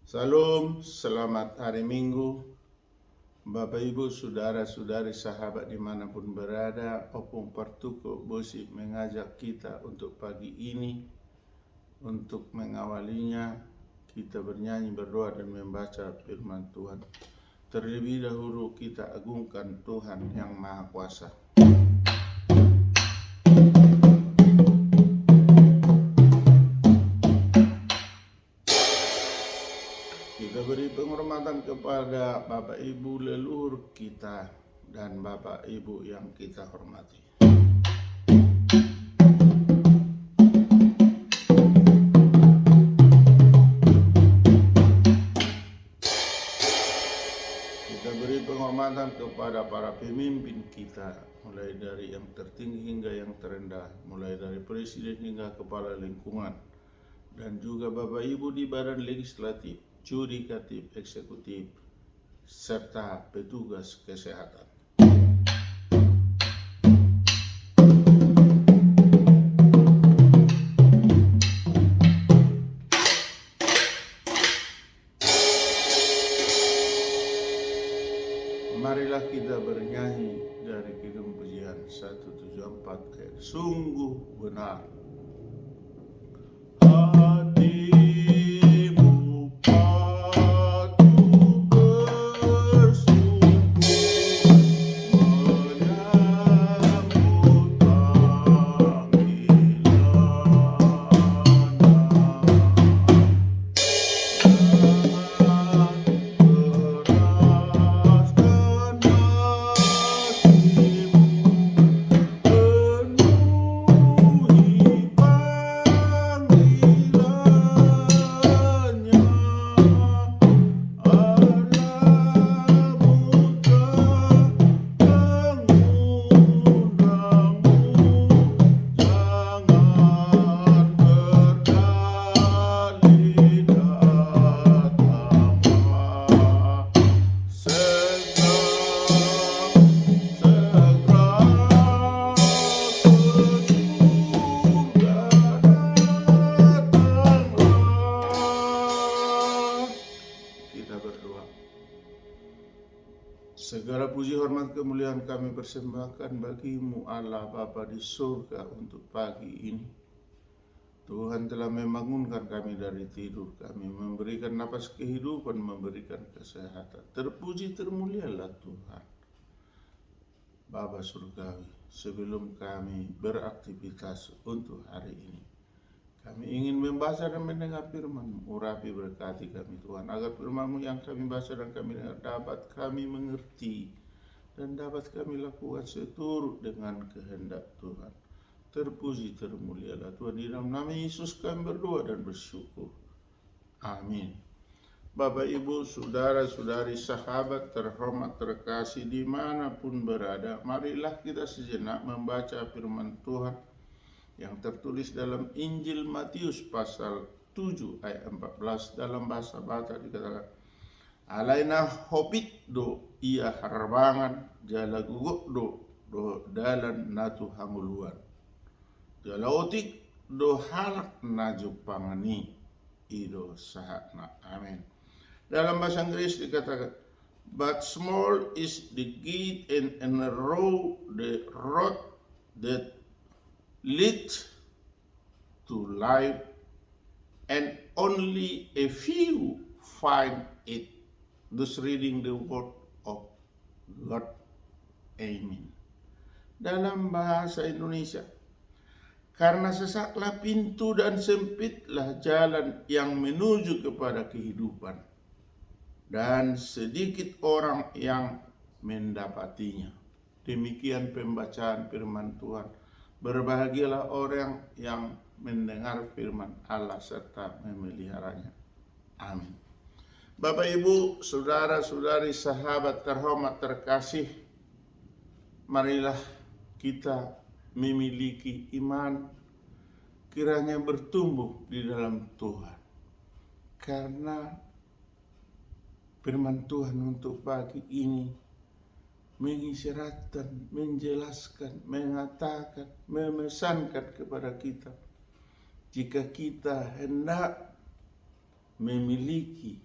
Salam, selamat hari Minggu, Bapak Ibu, saudara-saudari, sahabat dimanapun berada. Opung Partuko Bosi mengajak kita untuk pagi ini, untuk mengawalinya, kita bernyanyi, berdoa, dan membaca firman Tuhan. Terlebih dahulu kita agungkan Tuhan yang Maha Kuasa. Kita beri penghormatan kepada Bapak Ibu leluhur kita dan Bapak Ibu yang kita hormati. Kita beri penghormatan kepada para pemimpin kita, mulai dari yang tertinggi hingga yang terendah, mulai dari presiden hingga kepala lingkungan, dan juga Bapak Ibu di badan legislatif, yudikatif, eksekutif, serta petugas kesehatan. Marilah kita bernyanyi dari Kidung Pujian 174 ayat sungguh benar. Hatimu patut bersyukur menyambut Segala puji, hormat, kemuliaan kami persembahkan bagimu Allah Bapa di surga untuk pagi ini. Tuhan telah membangunkan kami dari tidur, kami memberikan napas kehidupan, memberikan kesehatan. Terpuji termulialah Tuhan Bapa surgawi. Sebelum kami beraktivitas untuk hari ini, kami ingin membaca dan mendengar firman-Mu. Urapi, berkati kami Tuhan, agar firman-Mu yang kami baca dan kami dengar dapat kami mengerti dan dapat kami lakukan seturut dengan kehendak Tuhan. Terpuji termulialah Tuhan, di dalam nama Yesus kami berdoa dan bersyukur. Amin. Bapak, Ibu, saudara-saudari, sahabat terhormat terkasih dimanapun berada, marilah kita sejenak membaca firman Tuhan yang tertulis dalam Injil Matius pasal 7 ayat 14. Dalam bahasa Batak dikatakan, alaina hopit do ia harbangan jala guguk do dalan natu hamuluan jala otik do halak naju pangani ido sahatna. Amin. Dalam bahasa Inggris dikatakan, but small is the gate and narrow the road that lead to life, and only a few find it. Thus reading the word of God. Amen. Dalam bahasa Indonesia, karena sesaklah pintu dan sempitlah jalan yang menuju kepada kehidupan, dan sedikit orang yang mendapatinya. Demikian pembacaan firman Tuhan. Berbahagialah orang yang mendengar firman Allah serta memeliharanya. Amin. Bapak, Ibu, saudara-saudari, sahabat terhormat terkasih, marilah kita memiliki iman kiranya bertumbuh di dalam Tuhan. Karena firman Tuhan untuk pagi ini mengisyaratkan, menjelaskan, mengatakan, memesankan kepada kita, jika kita hendak memiliki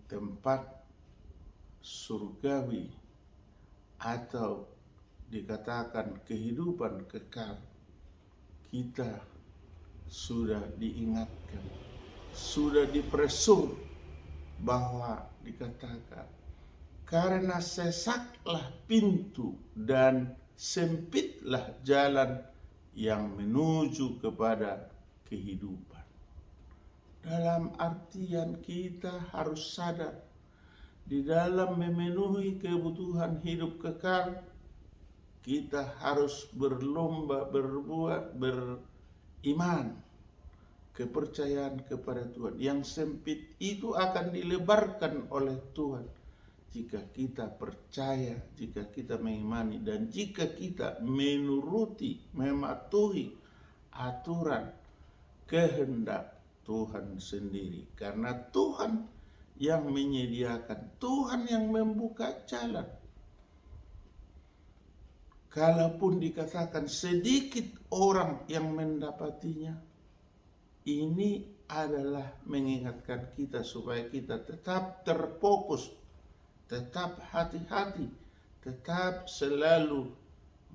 tempat surgawi atau dikatakan kehidupan kekal, kita sudah diingatkan, sudah dipresur bahwa dikatakan karena sesaklah pintu dan sempitlah jalan yang menuju kepada kehidupan. Dalam artian kita harus sadar di dalam memenuhi kebutuhan hidup kekal, kita harus berlomba berbuat beriman, kepercayaan kepada Tuhan. Yang sempit itu akan dilebarkan oleh Tuhan jika kita percaya, jika kita mengimani, dan jika kita menuruti, mematuhi aturan kehendak Tuhan sendiri. Karena Tuhan yang menyediakan, Tuhan yang membuka jalan. Kalaupun dikatakan sedikit orang yang mendapatinya, ini adalah mengingatkan kita supaya kita tetap terfokus, tetap hati-hati, tetap selalu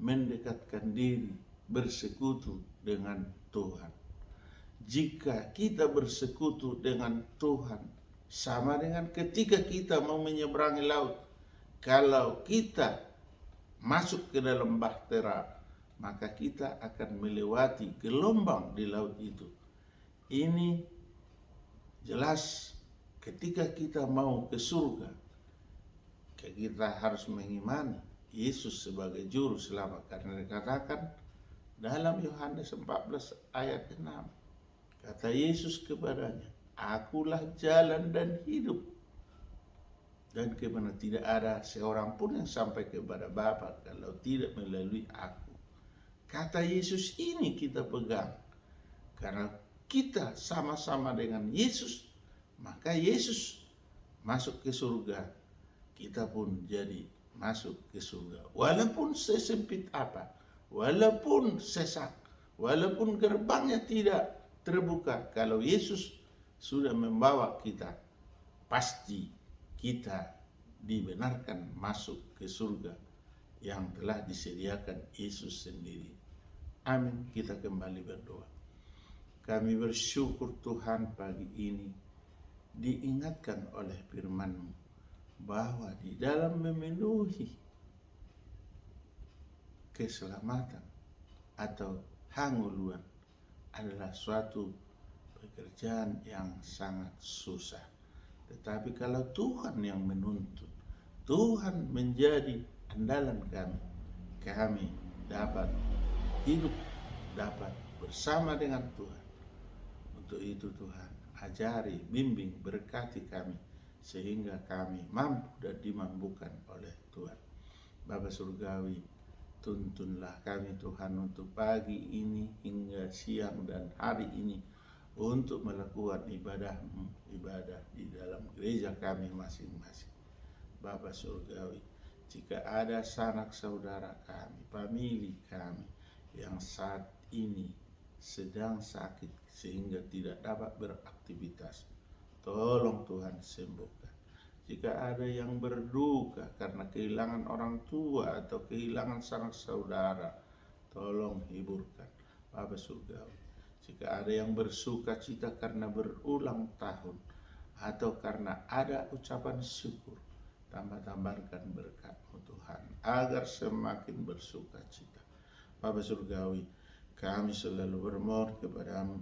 mendekatkan diri, bersekutu dengan Tuhan. Jika kita bersekutu dengan Tuhan, sama dengan ketika kita mau menyeberangi laut. Kalau kita masuk ke dalam bahtera, maka kita akan melewati gelombang di laut itu. Ini jelas ketika kita mau ke surga, kita harus mengimani Yesus sebagai juru selamat. Karena dikatakan dalam Yohanes 14 ayat 6, kata Yesus kepadanya, "Akulah jalan dan hidup, dan kemana tidak ada seorang pun yang sampai kepada Bapa kalau tidak melalui aku." Kata Yesus ini kita pegang. Karena kita sama-sama dengan Yesus, maka Yesus masuk ke surga, kita pun jadi masuk ke surga. Walaupun sesempit apa, walaupun sesak, walaupun gerbangnya tidak terbuka, kalau Yesus sudah membawa kita, pasti kita dibenarkan masuk ke surga yang telah disediakan Yesus sendiri. Amin. Kita kembali berdoa. Kami bersyukur Tuhan pagi ini diingatkan oleh firman-Mu bahwa di dalam memenuhi keselamatan atau hanguluan adalah suatu pekerjaan yang sangat susah. Tetapi kalau Tuhan yang menuntun, Tuhan menjadi andalan kami dapat hidup, dapat bersama dengan Tuhan. Untuk itu Tuhan, ajari, bimbing, berkati kami, sehingga kami mampu dan dimampukan oleh Tuhan. Bapa Surgawi, tuntunlah kami Tuhan untuk pagi ini hingga siang dan hari ini untuk melakukan ibadah di dalam gereja kami masing-masing. Bapa Surgawi, jika ada sanak saudara kami, famili kami yang saat ini sedang sakit sehingga tidak dapat beraktivitas, tolong Tuhan sembuhkan. Jika ada yang berduka karena kehilangan orang tua atau kehilangan sanak saudara, tolong hiburkan. Bapa Surgawi, jika ada yang bersuka cita karena berulang tahun atau karena ada ucapan syukur, tambah-tambahkan berkat-Mu Tuhan agar semakin bersuka cita. Bapa Surgawi, kami selalu bermohon kepada-Mu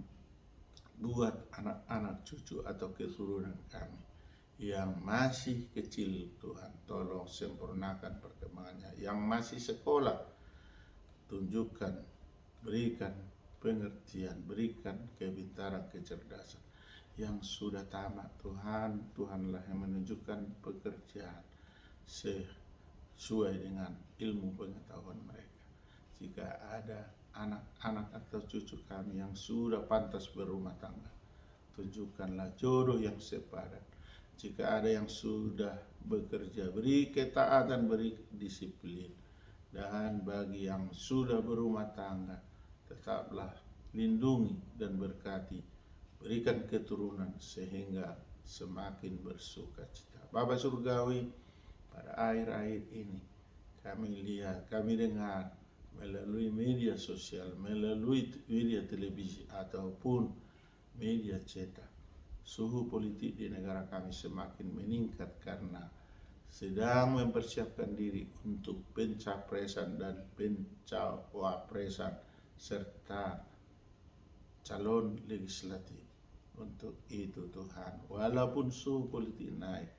buat anak-anak cucu atau keturunan kami yang masih kecil Tuhan, tolong sempurnakan perkembangannya. Yang masih sekolah, tunjukkan, berikan pengertian, berikan kepintaran, kecerdasan. Yang sudah tamat Tuhan, Tuhanlah yang menunjukkan pekerjaan sesuai dengan ilmu pengetahuan mereka. Jika ada anak-anak atau cucu kami yang sudah pantas berumah tangga, tunjukkanlah jodoh yang sepadan. Jika ada yang sudah bekerja, beri ketaatan, beri disiplin. Dan bagi yang sudah berumah tangga, tetaplah lindungi dan berkati, berikan keturunan sehingga semakin bersuka cita. Bapa Surgawi, pada akhir-akhir ini kami lihat, kami dengar melalui media sosial, melalui media televisi ataupun media cetak, suhu politik di negara kami semakin meningkat karena sedang mempersiapkan diri untuk pencapresan dan pencawapresan serta calon legislatif. Untuk itu Tuhan, walaupun suhu politik naik,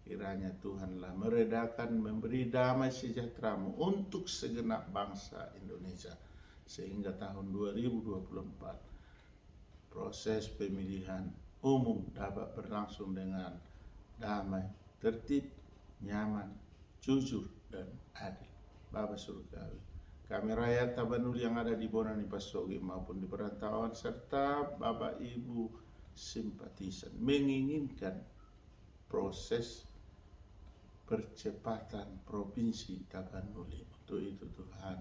kiranya Tuhanlah meredakan, memberi damai sejahtera-Mu untuk segenap bangsa Indonesia, sehingga tahun 2024 proses pemilihan umum dapat berlangsung dengan damai, tertib, nyaman, jujur, dan adil. Bapa Surgawi, kami rakyat Tapanuli yang ada di Bonani Pasogi maupun di perantauan serta Bapak Ibu simpatisan menginginkan proses percepatan Provinsi Tapanuli. Untuk itu Tuhan,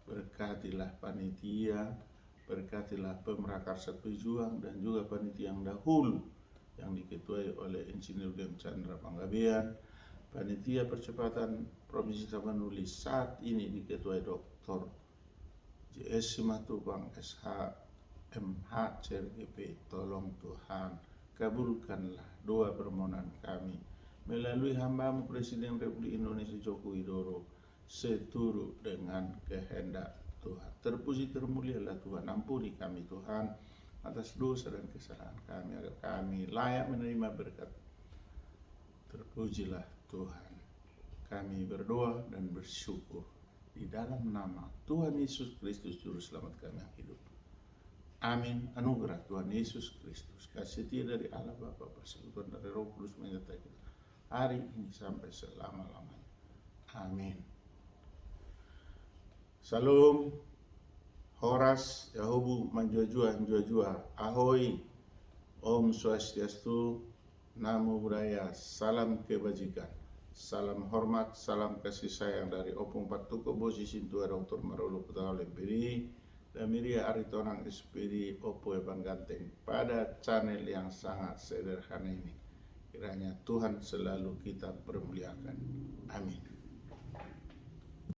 berkatilah panitia, berkatilah Pemrakarsa Pejuang dan juga panitia yang dahulu yang diketuai oleh Insinyur Gem Chandra Panggabean. Panitia percepatan Provinsi Tapanuli saat ini diketuai Dr. JS Simatupang SH MH CRGP. Tolong Tuhan, kabulkanlah doa permohonan kami melalui hamba-Mu Presiden Republik Indonesia Joko Widodo seturut dengan kehendak Tuhan. Terpuji termulialah Tuhan, ampuni kami Tuhan atas dosa dan kesalahan kami agar kami layak menerima berkat. Terpujilah Tuhan. Kami berdoa dan bersyukur di dalam nama Tuhan Yesus Kristus Juru Selamat kami yang hidup. Amin. Anugerah Tuhan Yesus Kristus, kasih setia dari Allah Bapa, persekutuan dari Roh Kudus menyertai kita hari ini sampai selama-lamanya. Amin. Salam, Horas, Yahubu, Manjua-jua, Ahoy, Om Swastiastu, Namo Buddhaya, salam kebajikan, salam hormat, salam kasih sayang dari Opung Patuko Bosi Sintua Dr. Marolo Putau Lempiri dan Miria Aritonang SPD Opo Evan Ganteng pada channel yang sangat sederhana ini. Kiranya Tuhan selalu kita permuliakan. Amin.